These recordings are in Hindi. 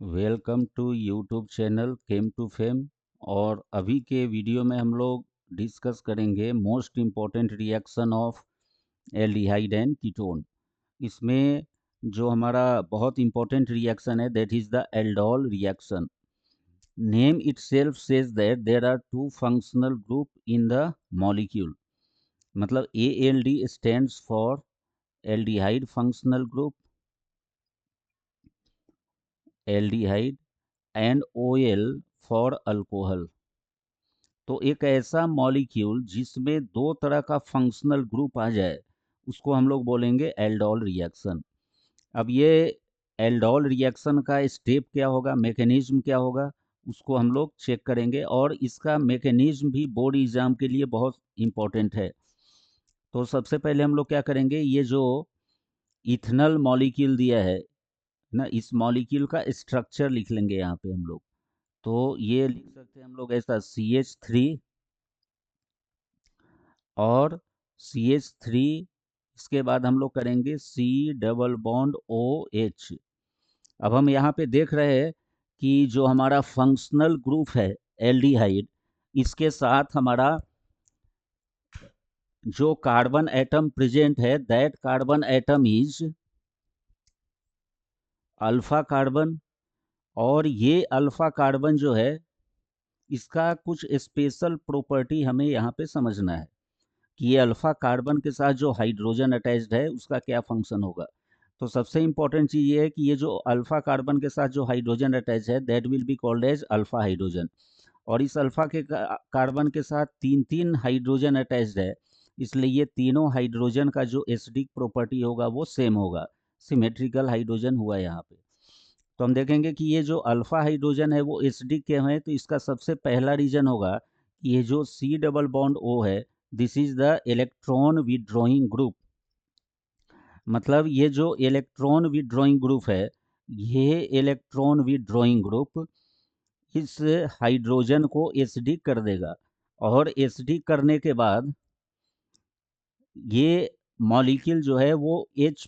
Welcome to YouTube channel came to fame. और अभी के वीडियो में हम लोग डिस्कस करेंगे most important reaction of aldehyde and ketone. इसमें जो हमारा बहुत इम्पॉर्टेंट रिएक्शन है that is the aldol reaction. Name itself says that there are two functional group in the molecule. मतलब ALD stands for aldehyde functional group, aldehyde, and OL for alcohol. तो एक ऐसा मॉलिक्यूल जिसमें दो तरह का फंक्शनल ग्रुप आ जाए उसको हम लोग बोलेंगे एल्डोल रिएक्शन। अब ये एल्डोल रिएक्शन का स्टेप क्या होगा, मैकेनिज्म क्या होगा, उसको हम लोग चेक करेंगे। और इसका मैकेनिज्म भी बोर्ड एग्जाम के लिए बहुत इम्पोर्टेंट है। तो सबसे पहले हम लोग क्या करेंगे, ये जो इथनल मॉलिक्यूल दिया है ना, इस मॉलिक्यूल का स्ट्रक्चर लिख लेंगे यहाँ पे हम लोग। तो ये लिख सकते हैं हम लोग ऐसा CH3 और CH3। इसके बाद हम लोग करेंगे C डबल बॉन्ड OH। अब हम यहाँ पे देख रहे हैं कि जो हमारा फंक्शनल ग्रुप है एल्डिहाइड, इसके साथ हमारा जो कार्बन एटम प्रेजेंट है that carbon atom is alpha carbon. और ये अल्फा कार्बन जो है इसका कुछ स्पेशल प्रॉपर्टी हमें यहाँ पे समझना है कि ये अल्फा कार्बन के साथ जो हाइड्रोजन अटैच्ड है उसका क्या फंक्शन होगा। तो सबसे इंपॉर्टेंट चीज़ ये है कि ये जो अल्फा कार्बन के साथ जो हाइड्रोजन अटैच है that will be called as alpha hydrogen. और इस अल्फा के कार्बन के साथ तीन तीन हाइड्रोजन अटैच्ड है, इसलिए ये तीनों हाइड्रोजन का जो एसिडिक प्रॉपर्टी होगा वो सेम होगा। सिमेट्रिकल हाइड्रोजन हुआ यहाँ पे। तो हम देखेंगे कि ये जो अल्फा हाइड्रोजन है वो एसिडिक क्यों है, तो इसका सबसे पहला रीजन होगा कि ये जो C डबल बॉन्ड O है this is the electron withdrawing group. मतलब ये जो इलेक्ट्रॉन विड्रॉइंग ग्रुप है, ये इलेक्ट्रॉन विड्रॉइंग ग्रुप इस हाइड्रोजन को एसिडिक कर देगा। और एसिडिक करने के बाद ये मॉलिक्यूल जो है वो H+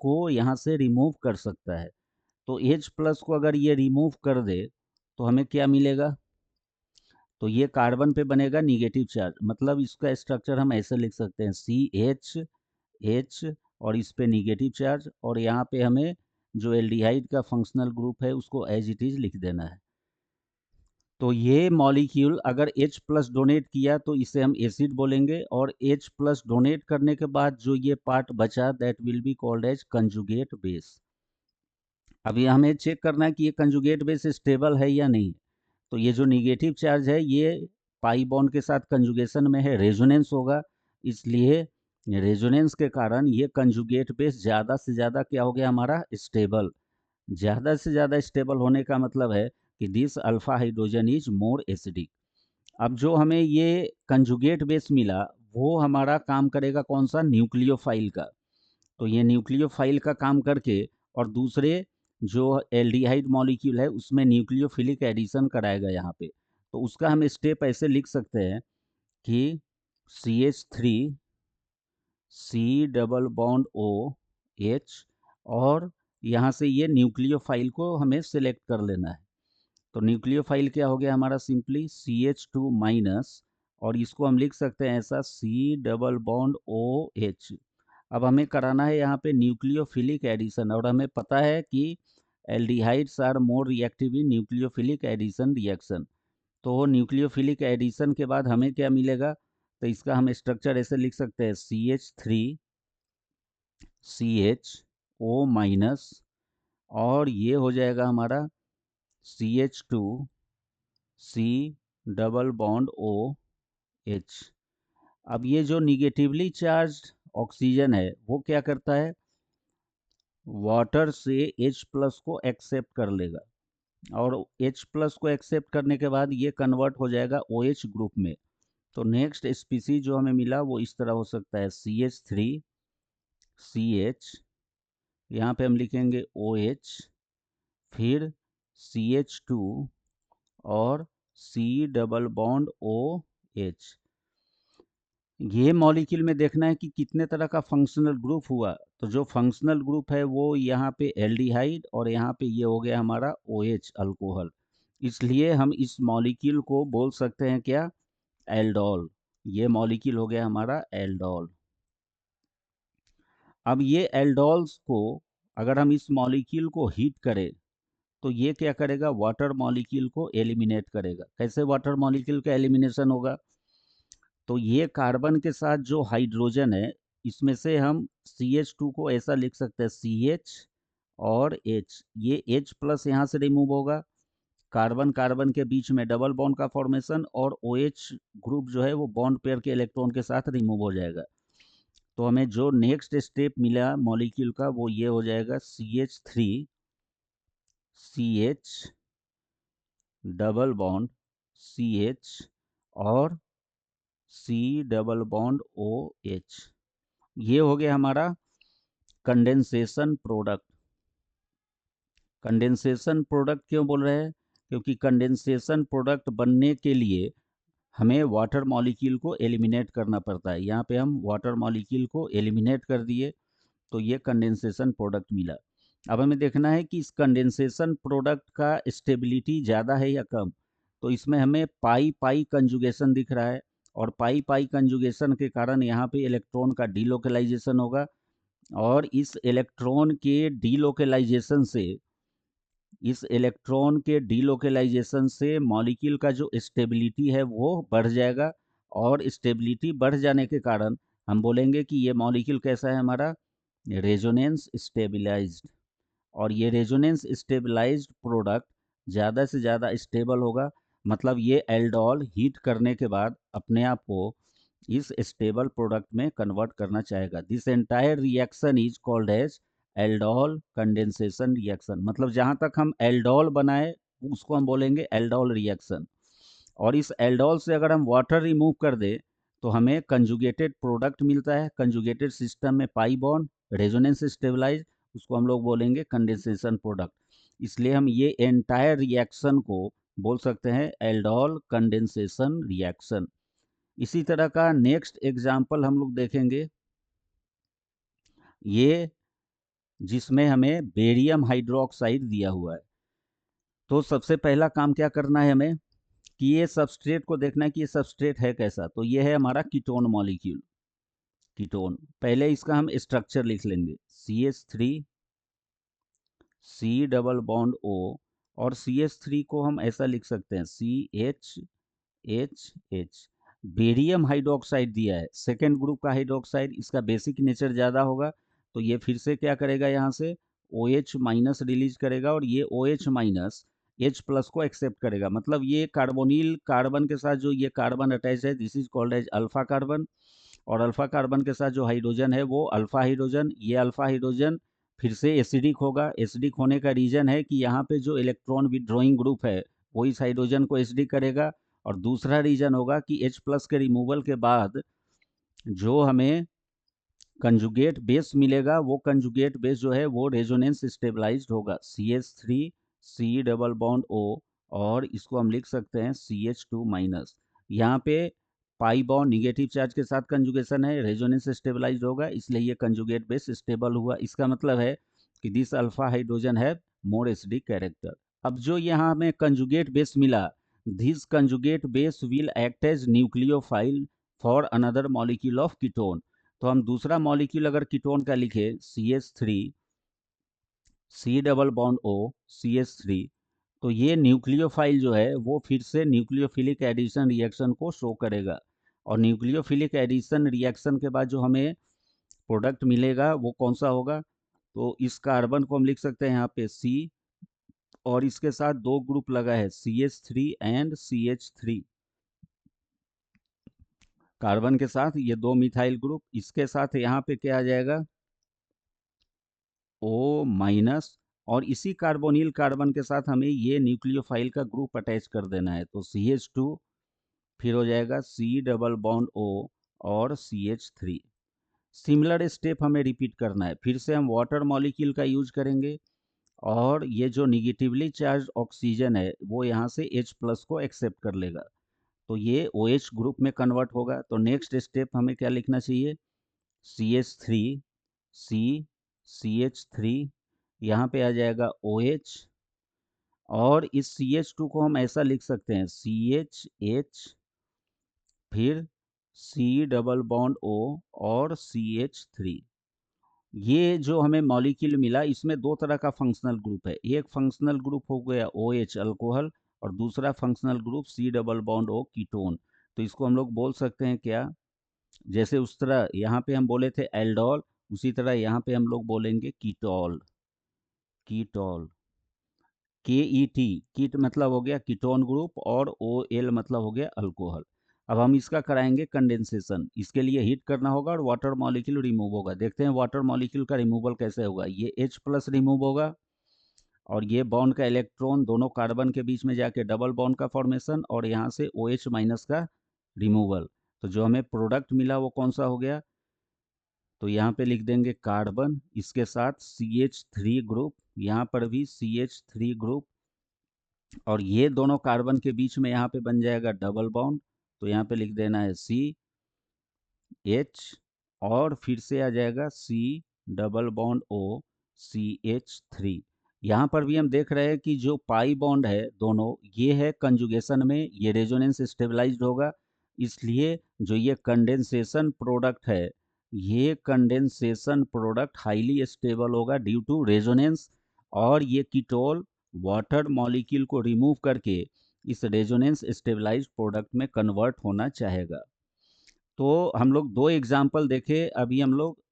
को यहाँ से रिमूव कर सकता है। तो H+ को अगर ये रिमूव कर दे तो हमें क्या मिलेगा, तो ये कार्बन पे बनेगा निगेटिव चार्ज। मतलब इसका स्ट्रक्चर हम ऐसे लिख सकते हैं CH और इस पे निगेटिव चार्ज, और यहाँ पे हमें जो एल्डिहाइड का फंक्शनल ग्रुप है उसको एज इट इज लिख देना है। तो ये मॉलिक्यूल अगर H+ डोनेट किया तो इसे हम एसिड बोलेंगे, और H+ डोनेट करने के बाद जो ये पार्ट बचा that will be called as conjugate base. अभी हमें चेक करना है कि ये कंजुगेट बेस स्टेबल है या नहीं। तो ये जो निगेटिव चार्ज है ये पाई बॉन्ड के साथ कंजुगेशन में है, रेजोनेंस होगा। इसलिए रेजोनेंस के कारण ये कंजुगेट बेस ज़्यादा से ज़्यादा क्या हो गया हमारा, स्टेबल। ज़्यादा से ज़्यादा स्टेबल होने का मतलब है कि this alpha hydrogen is more acidic. अब जो हमें ये कंजुगेट बेस मिला वो हमारा काम करेगा कौन सा, न्यूक्लियोफाइल का। तो ये न्यूक्लियोफाइल का काम करके और दूसरे जो एल्डिहाइड मॉलिक्यूल है उसमें न्यूक्लियोफिलिक एडिशन कराएगा यहाँ पे। तो उसका हम स्टेप ऐसे लिख सकते हैं कि CH3 C double bond OH, और यहाँ से ये न्यूक्लियोफाइल को हमें सिलेक्ट कर लेना है। तो न्यूक्लियोफाइल क्या हो गया हमारा, सिंपली CH2-। और इसको हम लिख सकते हैं ऐसा C डबल बॉन्ड OH। अब हमें कराना है यहाँ पे न्यूक्लियोफिलिक एडिशन, और हमें पता है कि aldehydes are more reactive in nucleophilic addition reaction. तो न्यूक्लियोफिलिक एडिशन के बाद हमें क्या मिलेगा, तो इसका हम स्ट्रक्चर ऐसे लिख सकते हैं CH3CHO-। और ये हो जाएगा हमारा CH2C डबल बॉन्ड OH। अब ये जो निगेटिवली चार्ज ऑक्सीजन है वो क्या करता है, वाटर से H+ को एक्सेप्ट कर लेगा। और H+ को एक्सेप्ट करने के बाद ये कन्वर्ट हो जाएगा OH ग्रुप में। तो नेक्स्ट स्पीसीज जो हमें मिला वो इस तरह हो सकता है CH3CH, यहाँ पे हम लिखेंगे OH, फिर CH2 और C डबल बॉन्ड OH। ये मॉलिक्यूल में देखना है कि कितने तरह का फंक्शनल ग्रुप हुआ। तो जो फंक्शनल ग्रुप है वो यहाँ पे एल्डिहाइड और यहाँ पे ये हो गया हमारा OH अल्कोहल। इसलिए हम इस मॉलिक्यूल को बोल सकते हैं क्या, एल्डोल। ये मॉलिक्यूल हो गया हमारा एल्डोल। अब ये एल्डोल्स को अगर हम इस मॉलिक्यूल को हीट करें तो ये क्या करेगा, वाटर मॉलिक्यूल को एलिमिनेट करेगा। कैसे वाटर मॉलिक्यूल का एलिमिनेशन होगा, तो ये कार्बन के साथ जो हाइड्रोजन है इसमें से हम CH2 को ऐसा लिख सकते हैं CH और H। ये H प्लस यहाँ से रिमूव होगा, कार्बन कार्बन के बीच में डबल बॉन्ड का फॉर्मेशन, और OH ग्रुप जो है वो बॉन्ड पेयर के इलेक्ट्रॉन के साथ रिमूव हो जाएगा। तो हमें जो नेक्स्ट स्टेप मिला मॉलिक्यूल का वो ये हो जाएगा CH3 CH double bond CH और C डबल बॉन्ड OH। ये हो गया हमारा कंडेंसेशन प्रोडक्ट। कंडेंसेशन प्रोडक्ट क्यों बोल रहे हैं, क्योंकि कंडेंसेशन प्रोडक्ट बनने के लिए हमें वाटर मॉलिक्यूल को एलिमिनेट करना पड़ता है। यहाँ पे हम वाटर मॉलिक्यूल को एलिमिनेट कर दिए तो ये कंडेंसेशन प्रोडक्ट मिला। अब हमें देखना है कि इस कंडेंसेशन प्रोडक्ट का स्टेबिलिटी ज़्यादा है या कम। तो इसमें हमें पाई पाई कंजुगेशन दिख रहा है, और पाई पाई कंजुगेशन के कारण यहाँ पे इलेक्ट्रॉन का डीलोकलाइजेशन होगा, और इस इलेक्ट्रॉन के डीलोकलाइजेशन से मॉलिक्यूल का जो स्टेबिलिटी है वो बढ़ जाएगा, और स्टेबिलिटी बढ़ जाने के कारण हम बोलेंगे कि ये मॉलिक्यूल कैसा है हमारा, रेजोनेंस स्टेबिलाइज्ड। और ये रेजोनेंस स्टेबलाइज्ड प्रोडक्ट ज़्यादा से ज़्यादा स्टेबल होगा। मतलब ये एल्डोल हीट करने के बाद अपने आप को इस स्टेबल प्रोडक्ट में कन्वर्ट करना चाहेगा। This entire reaction is called as aldol condensation reaction. मतलब जहाँ तक हम एल्डोल बनाए उसको हम बोलेंगे एल्डोल रिएक्शन। और इस एल्डोल से अगर हम वाटर रिमूव कर दे तो हमें कंजुगेटेड प्रोडक्ट मिलता है। कंजुगेटेड सिस्टम में पाई बॉन्ड, रेजोनेंस स्टेबलाइज, उसको हम लोग बोलेंगे कंडेंसेशन प्रोडक्ट। इसलिए हम ये एंटायर रिएक्शन को बोल सकते हैं एल्डोल कंडेंसेशन रिएक्शन। इसी तरह का नेक्स्ट एग्जाम्पल हम लोग देखेंगे, ये जिसमें हमें बेरियम हाइड्रोक्साइड दिया हुआ है। तो सबसे पहला काम क्या करना है हमें कि ये सबस्ट्रेट को देखना है कि ये सबस्ट्रेट है कैसा। तो ये है हमारा कीटोन मॉलिक्यूल, कीटोन। पहले इसका हम स्ट्रक्चर लिख लेंगे, CH3 C double bond O, और CH3 को हम ऐसा लिख सकते हैं CH बेरियम हाइड्रोक्साइड दिया है, सेकेंड ग्रुप का हाइड्रोक्साइड, इसका बेसिक नेचर ज़्यादा होगा। तो ये फिर से क्या करेगा, यहाँ से OH माइनस रिलीज करेगा, और ये OH माइनस H प्लस को एक्सेप्ट करेगा। मतलब ये कार्बोनिल कार्बन के साथ जो ये कार्बन अटैच है this is called as alpha carbon, और अल्फा कार्बन के साथ जो हाइड्रोजन है वो अल्फा हाइड्रोजन। ये अल्फा हाइड्रोजन फिर से एसिडिक होगा। एसिडिक होने का रीजन है कि यहाँ पे जो इलेक्ट्रॉन विड्रॉइंग ग्रुप है वो इस हाइड्रोजन को एसिडिक करेगा। और दूसरा रीजन होगा कि H प्लस के रिमूवल के बाद जो हमें कंजुगेट बेस मिलेगा वो कंजुगेट बेस जो है वो रेजोनेंस स्टेबलाइज्ड होगा, CH3 C double bond O, और इसको हम लिख सकते हैं CH2 माइनस। यहाँ पे पाई बॉन्ड निगेटिव चार्ज के साथ कंजुगेशन है, रेजोनेंस स्टेबलाइज्ड होगा, इसलिए ये कंजुगेट बेस स्टेबल हुआ। इसका मतलब है कि दिस अल्फा हाइड्रोजन है मोर एसिडिक कैरेक्टर। अब जो यहाँ हमें कंजुगेट बेस मिला, this conjugate base will act as nucleophile for another molecule of ketone. तो हम दूसरा मॉलिक्यूल अगर कीटोन का लिखे CH3 C double bond O CH3, तो ये न्यूक्लियोफाइल जो है वो फिर से न्यूक्लियोफिलिक एडिशन रिएक्शन को शो करेगा। और न्यूक्लियोफिलिक एडिशन रिएक्शन के बाद जो हमें प्रोडक्ट मिलेगा वो कौन सा होगा, तो इस कार्बन को हम लिख सकते हैं यहाँ पे C, और इसके साथ दो ग्रुप लगा है CH3 एंड CH3। कार्बन के साथ ये दो मिथाइल ग्रुप, इसके साथ यहाँ पे क्या आ जाएगा O माइनस, और इसी कार्बोनिल कार्बन के साथ हमें ये न्यूक्लियोफाइल का ग्रुप अटैच कर देना है। तो CH2 फिर हो जाएगा C डबल बॉन्ड O और CH3। सिमिलर स्टेप हमें रिपीट करना है। फिर से हम वाटर मॉलिक्यूल का यूज करेंगे, और ये जो निगेटिवली चार्ज ऑक्सीजन है वो यहाँ से H प्लस को एक्सेप्ट कर लेगा। तो ये OH ग्रुप में कन्वर्ट होगा। तो नेक्स्ट स्टेप हमें क्या लिखना चाहिए, CH3 C CH3, यहाँ पे आ जाएगा OH, और इस CH2 को हम ऐसा लिख सकते हैं CHH, फिर C डबल बॉन्ड O और CH3। ये जो हमें मॉलिक्यूल मिला, इसमें दो तरह का फंक्शनल ग्रुप है। एक फंक्शनल ग्रुप हो गया OH अल्कोहल, और दूसरा functional group C double bond O ketone. तो इसको हम लोग बोल सकते हैं क्या, जैसे उस तरह यहाँ पे हम बोले थे एल्डोल, उसी तरह यहाँ पे हम लोग बोलेंगे कीटोल। कीटोल, KET, कीट मतलब हो गया कीटोन ग्रुप, और OL मतलब हो गया अल्कोहल। अब हम इसका कराएंगे कंडेंसेशन। इसके लिए हीट करना होगा और वाटर मॉलिक्यूल रिमूव होगा। देखते हैं वाटर मॉलिक्यूल का रिमूवल कैसे होगा। ये H प्लस रिमूव होगा, और ये बॉन्ड का इलेक्ट्रॉन दोनों कार्बन के बीच में जाके डबल बॉन्ड का फॉर्मेशन, और यहाँ से OH माइनस का रिमूवल। तो जो हमें प्रोडक्ट मिला वो कौन सा हो गया, तो यहाँ पे लिख देंगे कार्बन, इसके साथ CH3 ग्रुप, यहाँ पर भी CH3 ग्रुप, और ये दोनों कार्बन के बीच में यहाँ पे बन जाएगा डबल बॉन्ड। तो यहाँ पे लिख देना है CH, और फिर से आ जाएगा C double bond O CH3। यहाँ पर भी हम देख रहे हैं कि जो पाई बॉन्ड है दोनों, ये है कंजुगेशन में, ये रेजोनेंस स्टेबलाइज्ड होगा। इसलिए जो ये कंडेंसेशन प्रोडक्ट है, ये कंडेंसेशन प्रोडक्ट हाईली स्टेबल होगा ड्यू टू रेजोनेंस, और ये कीटोल वाटर मॉलिक्यूल को रिमूव करके इस रेजोनेंस स्टेबलाइज्ड प्रोडक्ट में कन्वर्ट होना चाहेगा। तो हम लोग दो एग्जाम्पल देखे अभी हम लोग,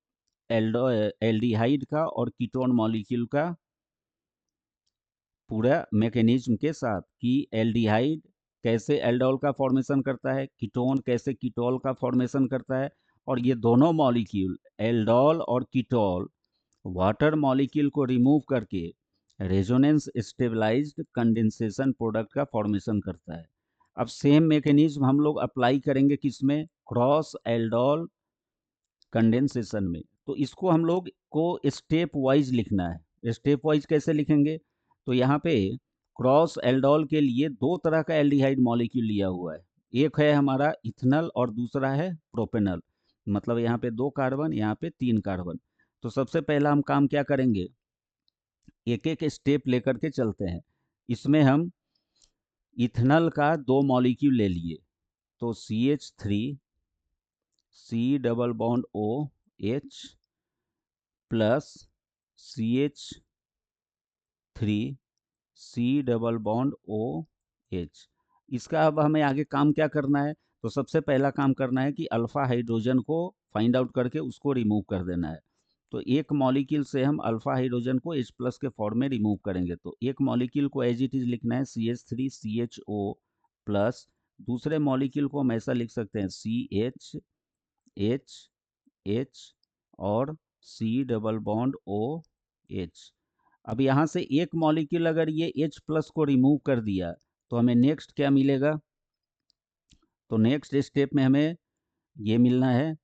एल्डो एल्डिहाइड का और कीटोन मॉलिक्यूल का पूरा मैकेनिज्म के साथ, कि एल्डिहाइड कैसे एल्डोल का फॉर्मेशन करता है, कीटोन कैसे कीटोल का फॉर्मेशन करता है, और ये दोनों मॉलिक्यूल एल्डोल और कीटोल वाटर मॉलिक्यूल को रिमूव करके रेजोनेंस स्टेबलाइज्ड कंडेंसेशन प्रोडक्ट का फॉर्मेशन करता है। अब सेम मैकेनिज्म हम लोग अप्लाई करेंगे किसमें, क्रॉस एल्डोल कंडेंसेशन में। तो इसको हम लोग को स्टेप वाइज लिखना है। स्टेप वाइज कैसे लिखेंगे, तो यहाँ पे क्रॉस एल्डोल के लिए दो तरह का एल्डिहाइड मॉलिक्यूल लिया हुआ है। एक है हमारा इथनल और दूसरा है प्रोपेनल, मतलब यहाँ पे दो कार्बन, यहाँ पे तीन कार्बन। तो सबसे पहला हम काम क्या करेंगे, एक एक स्टेप लेकर के चलते हैं। इसमें हम इथनल का दो मॉलिक्यूल ले लिए, तो CH3 C double bond OH plus CH3 C double bond OH। इसका अब हमें आगे काम क्या करना है, तो सबसे पहला काम करना है कि अल्फा हाइड्रोजन को फाइंड आउट करके उसको रिमूव कर देना है। तो एक मॉलिक्यूल से हम अल्फा हाइड्रोजन को H प्लस के फॉर्म में रिमूव करेंगे। तो एक मॉलिक्यूल को एज इट इज लिखना है CH3 CHO प्लस, दूसरे मॉलिक्यूल को हम ऐसा लिख सकते हैं CH H H और C डबल बॉन्ड OH। अब यहाँ से एक मॉलिक्यूल अगर ये H प्लस को रिमूव कर दिया, तो हमें नेक्स्ट क्या मिलेगा, तो नेक्स्ट स्टेप में हमें ये मिलना है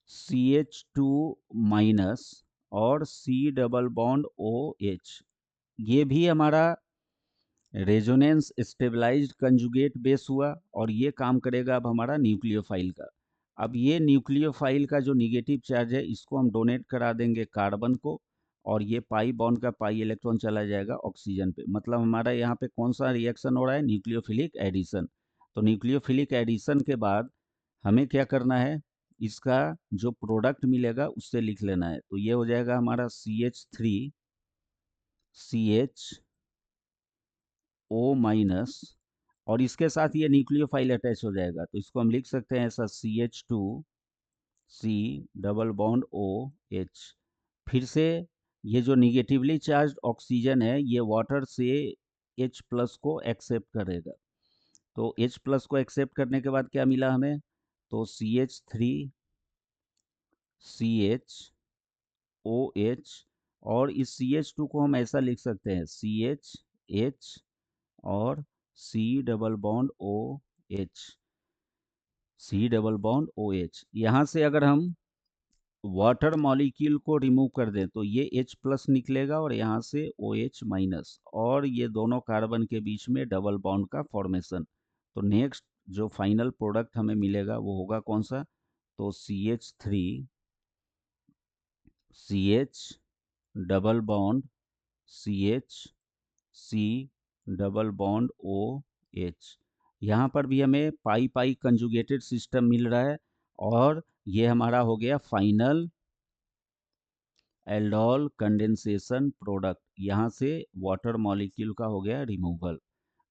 CH2 माइनस और C डबल बॉन्ड OH। ये भी हमारा रेजोनेंस स्टेबलाइज्ड कंजुगेट बेस हुआ, और ये काम करेगा अब हमारा न्यूक्लियोफाइल का। अब ये न्यूक्लियोफाइल का जो निगेटिव चार्ज है, इसको हम डोनेट करा देंगे कार्बन को, और ये पाई बॉन्ड का पाई इलेक्ट्रॉन चला जाएगा ऑक्सीजन पे। मतलब हमारा यहाँ पे कौन सा रिएक्शन हो रहा है, न्यूक्लियोफिलिक एडिशन। तो न्यूक्लियोफिलिक एडिशन के बाद हमें क्या करना है, इसका जो प्रोडक्ट मिलेगा उससे लिख लेना है। तो ये हो जाएगा हमारा CH3 CH O माइनस, और इसके साथ ये न्यूक्लियोफाइल अटैच हो जाएगा। तो इसको हम लिख सकते हैं ऐसा CH2 C double bond OH। फिर से ये जो निगेटिवली चार्ज ऑक्सीजन है, ये वाटर से H प्लस को एक्सेप्ट करेगा। तो H प्लस को एक्सेप्ट करने के बाद क्या मिला हमें, तो CH3 CH OH, और इस CH2 को हम ऐसा लिख सकते हैं CH H और C double bond OH। C double bond OH। यहाँ से अगर हम वाटर मॉलिक्यूल को रिमूव कर दें तो ये H प्लस निकलेगा और यहाँ से OH माइनस, और ये दोनों कार्बन के बीच में डबल बॉन्ड का फॉर्मेशन। तो नेक्स्ट जो फाइनल प्रोडक्ट हमें मिलेगा वो होगा कौन सा, तो CH3 CH double bond CH C double bond OH। यहाँ पर भी हमें पाई पाई कंजुगेटेड सिस्टम मिल रहा है, और ये हमारा हो गया फाइनल एल्डोल कंडेंसेशन प्रोडक्ट। यहाँ से वाटर मॉलिक्यूल का हो गया रिमूवल।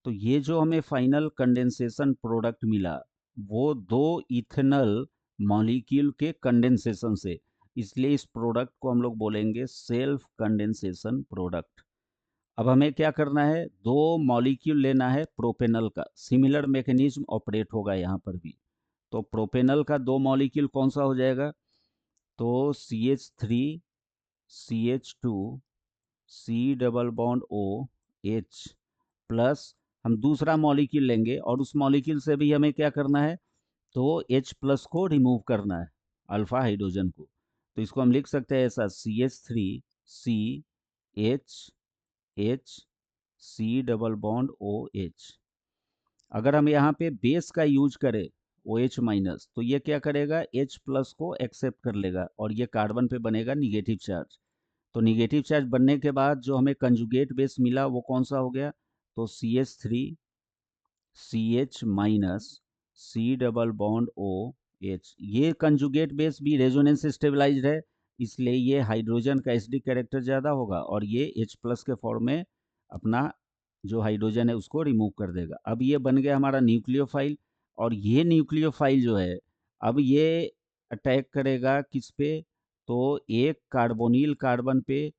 तो ये जो हमें फाइनल कंडेंसेशन प्रोडक्ट मिला वो दो इथेनॉल मॉलिक्यूल के कंडेंसेशन से, इसलिए इस प्रोडक्ट को हम लोग बोलेंगे सेल्फ कंडेंसेशन प्रोडक्ट। अब हमें क्या करना है, दो मॉलिक्यूल लेना है प्रोपेनल का, सिमिलर मैकेनिज्म ऑपरेट होगा यहाँ पर भी। तो प्रोपेनल का दो मॉलिक्यूल कौन सा हो जाएगा, तो CH3 CH2 C double bond OH plus हम दूसरा मॉलिक्यूल लेंगे, और उस मॉलिक्यूल से भी हमें क्या करना है, तो H प्लस को रिमूव करना है, अल्फा हाइड्रोजन को। तो इसको हम लिख सकते हैं ऐसा CH3 CH H C double bond OH। अगर हम यहाँ पे बेस का यूज करें OH माइनस, तो ये क्या करेगा, H प्लस को एक्सेप्ट कर लेगा और ये कार्बन पे बनेगा निगेटिव चार्ज। तो निगेटिव चार्ज बनने के बाद जो हमें कंजुगेट बेस मिला वो कौन सा हो गया, तो CH3 CH minus C double bond OH। ये कंजुगेट बेस भी रेजोनेंस स्टेबलाइज्ड है, इसलिए ये हाइड्रोजन का एसिडिक कैरेक्टर ज़्यादा होगा, और ये H प्लस के फॉर्म में अपना जो हाइड्रोजन है उसको रिमूव कर देगा। अब ये बन गया हमारा न्यूक्लियोफाइल, और ये न्यूक्लियोफाइल जो है अब ये अटैक करेगा किस पे, तो एक कार्बोनिल कार्बन पे,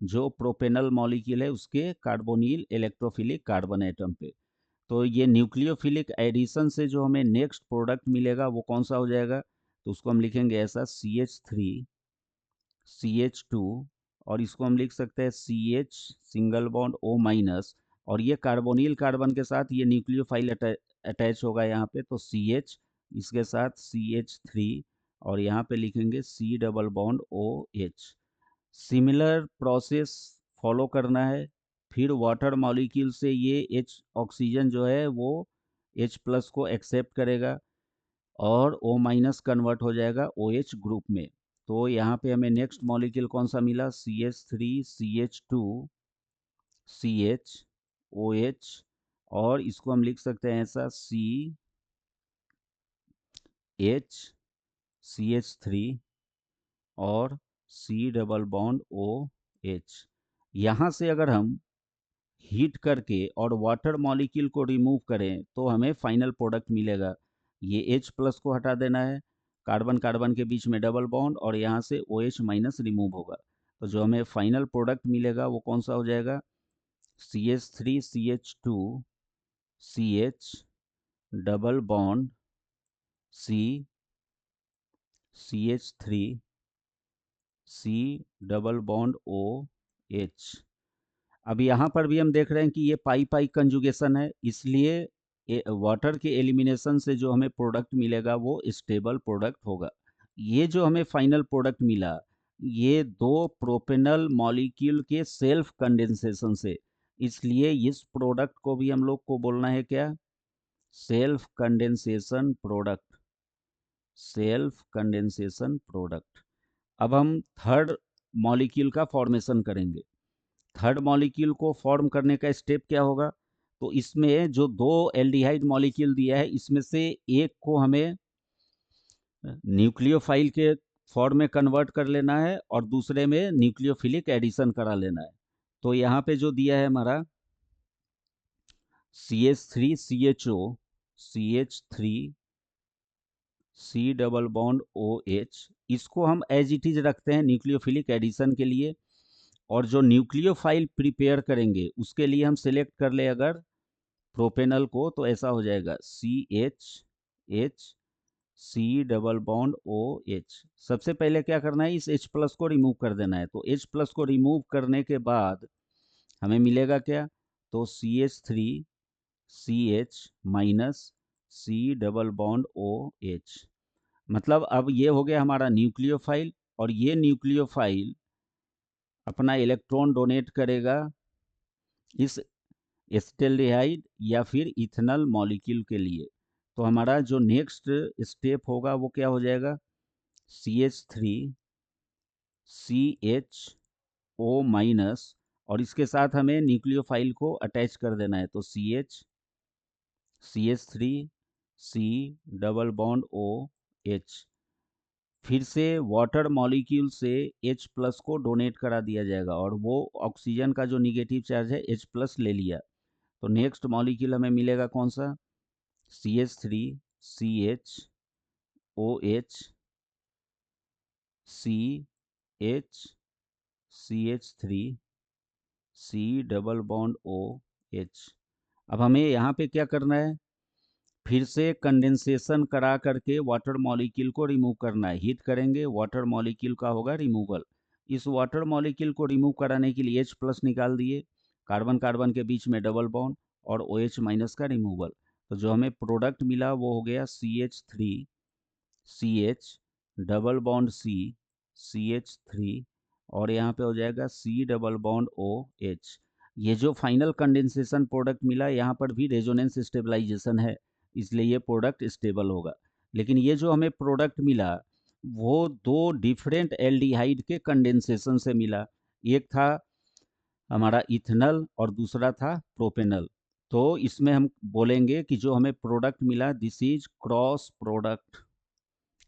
जो प्रोपेनल मॉलिक्यूल है उसके कार्बोनिल इलेक्ट्रोफिलिक कार्बन एटम पे। तो ये न्यूक्लियोफिलिक एडिशन से जो हमें नेक्स्ट प्रोडक्ट मिलेगा वो कौन सा हो जाएगा, तो उसको हम लिखेंगे ऐसा CH3 CH2, और इसको हम लिख सकते हैं CH single bond O minus, और ये कार्बोनिल कार्बन के साथ ये न्यूक्लियोफाइल अटैच होगा यहाँ पे, तो CH इसके साथ CH3, और यहाँ पे लिखेंगे C double bond OH। Similar process follow करना है। फिर वाटर मॉलिक्यूल से ये H ऑक्सीजन जो है वो H प्लस को एक्सेप्ट करेगा और O माइनस कन्वर्ट हो जाएगा OH ग्रुप में। तो यहाँ पे हमें नेक्स्ट मॉलिक्यूल कौन सा मिला, CH3 CH2 CH OH, और इसको हम लिख सकते हैं ऐसा CH CH3 और C डबल बॉन्ड OH। यहाँ से अगर हम हीट करके और वाटर मॉलिक्यूल को रिमूव करें तो हमें फाइनल प्रोडक्ट मिलेगा। ये H प्लस को हटा देना है, कार्बन कार्बन के बीच में डबल बॉन्ड, और यहाँ से OH माइनस रिमूव होगा। तो जो हमें फाइनल प्रोडक्ट मिलेगा वो कौन सा हो जाएगा, CH3 CH2 CH double bond C CH3 C double bond OH। अब यहाँ पर भी हम देख रहे हैं कि ये पाई पाई कंजुगेशन है, इसलिए वाटर के एलिमिनेशन से जो हमें प्रोडक्ट मिलेगा वो स्टेबल प्रोडक्ट होगा। ये जो हमें फाइनल प्रोडक्ट मिला, ये दो प्रोपेनल मॉलिक्यूल के सेल्फ कंडेंसेशन से, इसलिए इस प्रोडक्ट को भी हम लोग को बोलना है क्या, self condensation product, self condensation product. अब हम थर्ड मॉलिक्यूल का फॉर्मेशन करेंगे। थर्ड मॉलिक्यूल को फॉर्म करने का स्टेप क्या होगा, तो इसमें जो दो एल्डिहाइड मॉलिक्यूल दिया है इसमें से एक को हमें न्यूक्लियोफाइल के फॉर्म में कन्वर्ट कर लेना है और दूसरे में न्यूक्लियोफिलिक एडिशन करा लेना है। तो यहाँ पे जो दिया है हमारा CH3 CHO CH3 C double bond OH, इसको हम एज इट इज रखते हैं न्यूक्लियोफिलिक एडिशन के लिए। और जो न्यूक्लियोफाइल प्रिपेयर करेंगे उसके लिए हम सिलेक्ट कर ले अगर प्रोपेनल को, तो ऐसा हो जाएगा CH C double bond OH। सबसे पहले क्या करना है, इस H प्लस को रिमूव कर देना है। तो H प्लस को रिमूव करने के बाद हमें मिलेगा क्या, तो CH3 CH minus C double bond OH। मतलब अब ये हो गया हमारा न्यूक्लियोफाइल, और ये न्यूक्लियोफाइल अपना इलेक्ट्रॉन डोनेट करेगा इस एसिटाल्डिहाइड या फिर इथेनॉल मॉलिक्यूल के लिए। तो हमारा जो नेक्स्ट स्टेप होगा वो क्या हो जाएगा, CH3 CHO- और इसके साथ हमें न्यूक्लियोफाइल को अटैच कर देना है। तो CH3 C double bond OH, फिर से वाटर मॉलिक्यूल से H+ को डोनेट करा दिया जाएगा और वो ऑक्सीजन का जो निगेटिव चार्ज है H+ ले लिया। तो नेक्स्ट मॉलिक्यूल हमें मिलेगा कौन सा, CH3 CHOH CH3 C double bond OH। अब हमें यहाँ पे क्या करना है, फिर से कंडेंसेशन करा करके वाटर मॉलिक्यूल को रिमूव करना है। हीट करेंगे, वाटर मॉलिक्यूल का होगा रिमूवल। इस वाटर मॉलिक्यूल को रिमूव कराने के लिए H+ निकाल दिए, कार्बन कार्बन के बीच में डबल बॉन्ड और OH- का रिमूवल। तो जो हमें प्रोडक्ट मिला वो हो गया CH3 CH double bond C CH3 और यहाँ पे हो जाएगा C डबल बॉन्ड OH। ये जो फाइनल कंडेंसेशन प्रोडक्ट मिला, यहाँ पर भी रेजोनेंस स्टेबलाइजेशन है, इसलिए ये प्रोडक्ट स्टेबल होगा। लेकिन ये जो हमें प्रोडक्ट मिला वो दो डिफरेंट एल्डिहाइड के कंडेंसेशन से मिला। एक था हमारा इथेनॉल और दूसरा था प्रोपेनॉल। तो इसमें हम बोलेंगे कि जो हमें प्रोडक्ट मिला दिस इज क्रॉस प्रोडक्ट।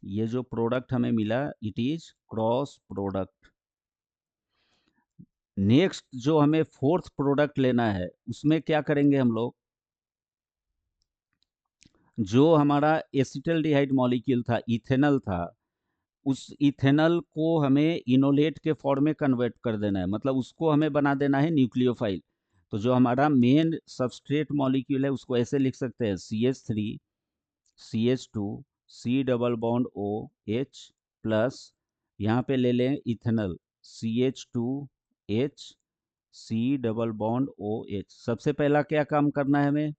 ये जो प्रोडक्ट हमें मिला it is cross product. Next जो हमें फोर्थ प्रोडक्ट लेना है उसमें क्या करेंगे हम लोग, जो हमारा एसिटाल्डिहाइड मॉलिक्यूल था, इथेनॉल था, उस इथेनॉल को हमें इनोलेट के फॉर्म में कन्वर्ट कर देना है, मतलब उसको हमें बना देना है न्यूक्लियोफाइल। तो जो हमारा मेन सबस्ट्रेट मॉलिक्यूल है उसको ऐसे लिख सकते हैं CH3 CH2 C double bond OH plus यहाँ पे ले लें ethanol CH2H C double bond OH। सबसे पहला क्या काम करना है हमें,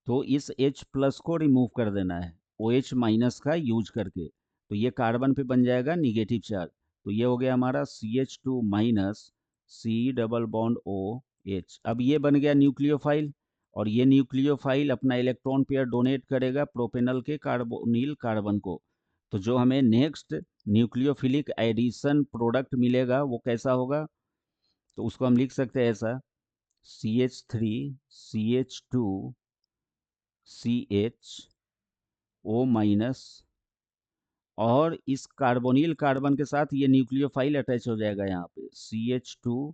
तो इस H+ को रिमूव कर देना है OH- का यूज करके। तो ये कार्बन पे बन जाएगा निगेटिव चार्ज। तो ये हो गया हमारा CH2- C double bond OH। अब ये बन गया न्यूक्लियोफाइल और ये न्यूक्लियोफाइल अपना इलेक्ट्रॉन पेयर डोनेट करेगा प्रोपेनॉल के कार्बोनिल कार्बन को। तो जो हमें नेक्स्ट न्यूक्लियोफिलिक एडिशन प्रोडक्ट मिलेगा वो कैसा होगा, तो उसको हम लिख सकते हैं ऐसा CH3 CH2 CHO- और इस कार्बोनिल कार्बन के साथ ये न्यूक्लियोफाइल अटैच हो जाएगा यहाँ पे CH2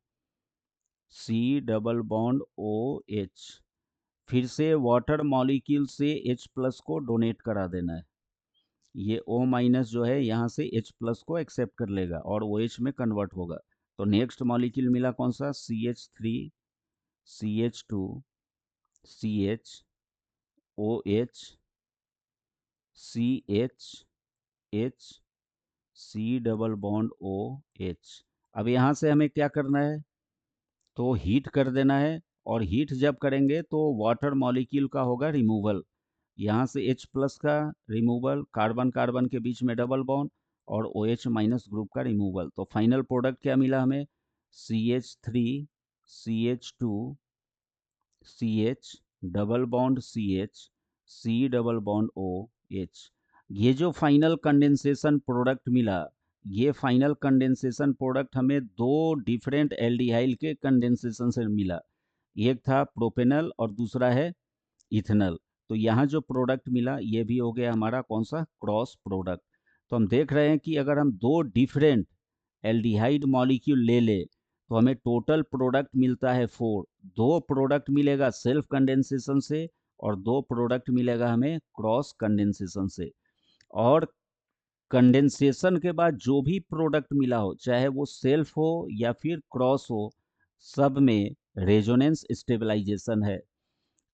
C double bond OH। फिर से वाटर मॉलिक्यूल से H+ को डोनेट करा देना है। ये O- जो है यहाँ से H+ को एक्सेप्ट कर लेगा और OH में कन्वर्ट होगा। तो नेक्स्ट मॉलिक्यूल मिला कौन सा, CH3 CH2 CHOH CHH C double bond OH। अब यहाँ से हमें क्या करना है, तो हीट कर देना है और हीट जब करेंगे तो वाटर मॉलिक्यूल का होगा रिमूवल। यहाँ से H+ का रिमूवल, कार्बन कार्बन के बीच में डबल बॉन्ड और OH- ग्रुप का रिमूवल। तो फाइनल प्रोडक्ट क्या मिला हमें, CH3 CH2 CH double bond CH C double bond OH। ये जो फाइनल कंडेंसेशन प्रोडक्ट मिला, ये फाइनल कंडेंसेशन प्रोडक्ट हमें दो डिफरेंट एल्डिहाइड के कंडेंसेशन से मिला। एक था प्रोपेनॉल और दूसरा है इथेनॉल। तो यहाँ जो प्रोडक्ट मिला ये भी हो गया हमारा कौन सा, क्रॉस प्रोडक्ट। तो हम देख रहे हैं कि अगर हम दो डिफरेंट एल्डिहाइड मॉलिक्यूल ले ले तो हमें टोटल प्रोडक्ट मिलता है 4। दो प्रोडक्ट मिलेगा सेल्फ कंडेंसेशन से और दो प्रोडक्ट मिलेगा हमें क्रॉस कंडेंसेशन से। और कंडेंसेशन के बाद जो भी प्रोडक्ट मिला हो, चाहे वो सेल्फ हो या फिर क्रॉस हो, सब में रेजोनेंस स्टेबलाइजेशन है।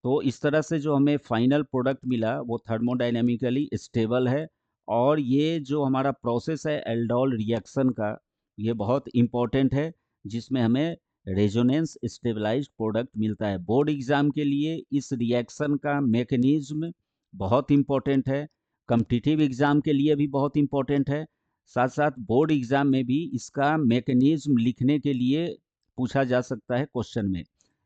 तो इस तरह से जो हमें फाइनल प्रोडक्ट मिला वो थर्मोडाइनमिकली स्टेबल है। और ये जो हमारा प्रोसेस है एल्डोल रिएक्शन का, ये बहुत इम्पोर्टेंट है, जिसमें हमें रेजोनेंस स्टेबलाइज्ड प्रोडक्ट मिलता है। बोर्ड एग्जाम के लिए इस रिएक्शन का मैकेनिज्म बहुत इम्पोर्टेंट है, कम्पिटिटिव एग्जाम के लिए भी बहुत इम्पोर्टेंट है। साथ साथ बोर्ड एग्जाम में भी इसका मैकेनिज्म लिखने के लिए पूछा जा सकता है क्वेश्चन में।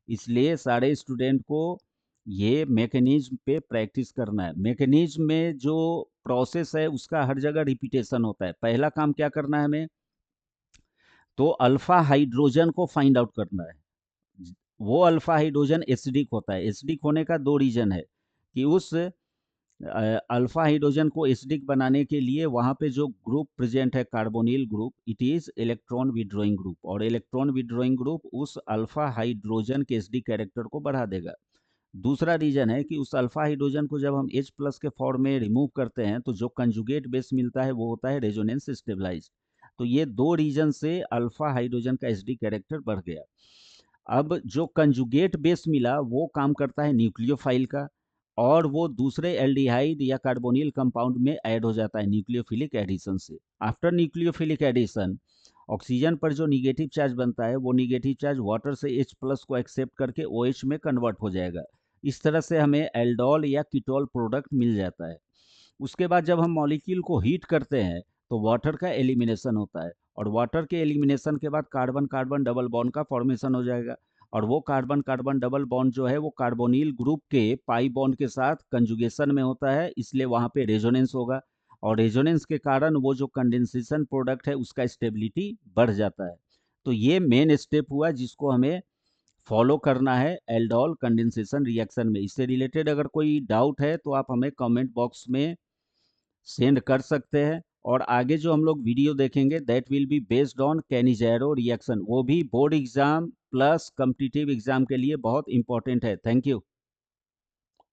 इसलिए सारे स्टूडेंट को ये मैकेनिज्म पे प्रैक्टिस करना है। मैकेनिज्म में जो प्रोसेस है उसका हर जगह रिपीटेशन होता है। पहला काम क्या करना है हमें, तो अल्फा हाइड्रोजन को फाइंड आउट करना है। वो अल्फा हाइड्रोजन एसिडिक होता है। एसिडिक होने का दो रीजन है कि उस अल्फा हाइड्रोजन को एसिडिक बनाने के लिए वहाँ पे जो ग्रुप प्रेजेंट है carbonyl group, it is electron withdrawing group, और इलेक्ट्रॉन विड्रॉइंग ग्रुप उस अल्फा हाइड्रोजन के एसिडिक कैरेक्टर को बढ़ा देगा। दूसरा रीजन है कि उस अल्फा हाइड्रोजन को जब हम H प्लस के फॉर्म में रिमूव करते हैं तो जो कंजुगेट बेस मिलता है वो होता है रेजोनेंस स्टेबलाइज। तो ये दो रीजन से अल्फा हाइड्रोजन का एसिडिक कैरेक्टर बढ़ गया। अब जो कंजुगेट बेस मिला वो काम करता है न्यूक्लियोफाइल का, और वो दूसरे एल्डिहाइड या कार्बोनिल कंपाउंड में ऐड हो जाता है न्यूक्लियोफिलिक एडिशन से। आफ्टर न्यूक्लियोफिलिक एडिशन ऑक्सीजन पर जो निगेटिव चार्ज बनता है वो निगेटिव चार्ज वाटर से H प्लस को एक्सेप्ट करके OH में कन्वर्ट हो जाएगा। इस तरह से हमें एल्डोल या कीटोल प्रोडक्ट मिल जाता है। उसके बाद जब हम मॉलिक्यूल को हीट करते हैं तो वाटर का एलिमिनेशन होता है, और वाटर के एलिमिनेशन के बाद कार्बन कार्बन डबल बॉन्ड का फॉर्मेशन हो जाएगा, और वो कार्बन कार्बन डबल बॉन्ड जो है वो कार्बोनिल ग्रुप के पाई बॉन्ड के साथ कंजुगेशन में होता है, इसलिए वहाँ पे रेजोनेंस होगा, और रेजोनेंस के कारण वो जो कंडेंसेशन प्रोडक्ट है उसका स्टेबिलिटी बढ़ जाता है। तो ये मेन स्टेप हुआ जिसको हमें फॉलो करना है एल्डोल कंडेंसेशन रिएक्शन में। इससे रिलेटेड अगर कोई डाउट है तो आप हमें कमेंट बॉक्स में सेंड कर सकते हैं। और आगे जो हम लोग वीडियो देखेंगे that will be based on कैनिज़ेरो reaction, वो भी board exam plus competitive exam के लिए बहुत इंपॉर्टेंट है। Thank you.